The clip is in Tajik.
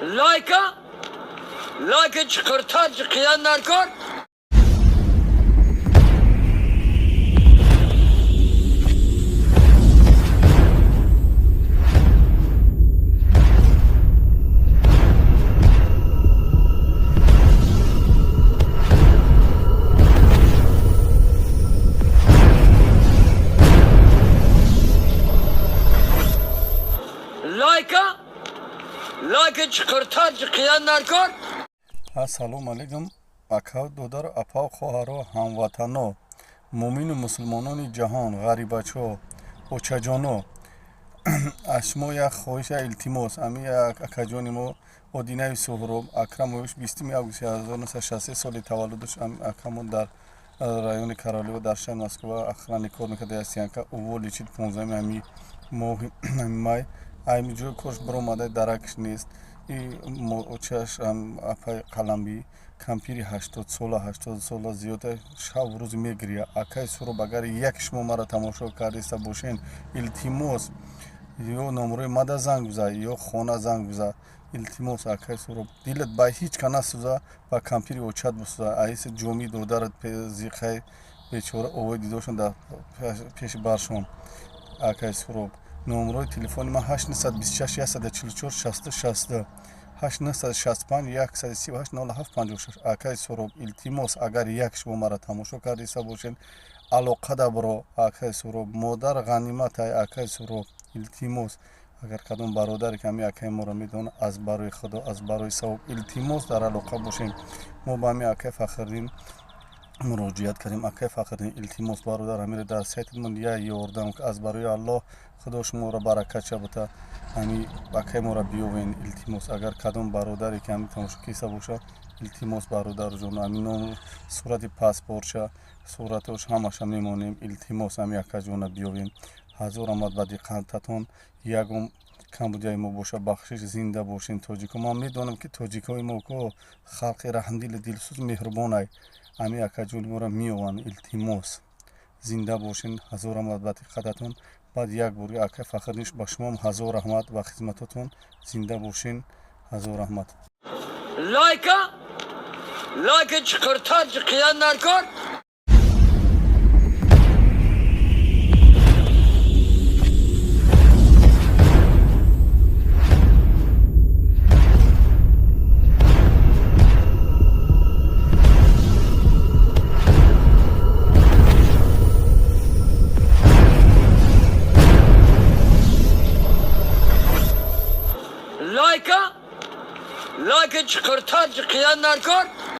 لایک çıkırtan çıkayanlar kor. لایک çıkırtan çıkayanlar kor. Ассалому алайкум ака додар апа хоҳаро ҳамватано муъмину мусулмонони ҷаҳон ғарибачо очаҷоно аз шумо як хоҳиша илтимос ами акаҷони мо одинаи суҳроб акрамович 20 августи 1963 соли таваллудаш акамо дар райони кароливо дар шаҳри москва охранник кор мекарда янка уволи чид 15 ами моҳи май айми ҷои корш баромада даракш нест очаш апай қаламбӣ кампири 80 сола зиёда шаб рӯз мегирия акай суроб агар як шумо маро тамошо кардаиста бошен илтимос ё номерои мада занг биза ё хона занг биза илтимос акай суроб дилат ба ҳеҷ кана сӯза ба кампири очат бисӯза аиси ҷоми додарат зиқай бечора овои дидошон дар пеши баршон акай суроб номерои телефони ман 826 144 60 60 865 138 0756 акай суроб илтимос агар як шумо маро тамошо кардаиста бошед алоқада биро акай суроб модар ғаниматай акай суроб илтимос агар кадом бародаре ки ами акай моро медонад аз барои худо аз барои савоб илтимос дар алоқа бошем мо ба ами акай фахриддин муроҷиат кардем акай фахриддин илтимос бародар амиро дар сайтмон я ёрдам аз барои аллоҳ худо шуморо баракат шабата ами акай моро биёвен илтимос агар кадом бародаре ки ами тамошо киса боша илтимос бародарҷон ами ном сурати паспортша суратош ҳамаша мемонем илтимос ами акаҷона биёвем ҳазор рамат ба диққататон ягум камбудияи мо боша бахшиш зинда бошен тоҷико ман медонам ки тоҷикои мо ко халқи раҳмдили дилсӯз меҳрубонай ами акаҷони моро меёванд илтимос зинда бошен ҳазор рамат ба диққататон баъд як бори акай фахрдинш ба шумом ҳазор раҳмат ба хизмататон зинда бошен ҳазор раҳмат لایک çıkırtan çıkayanlar kor. لایک çıkırtan çıkayanlar kor.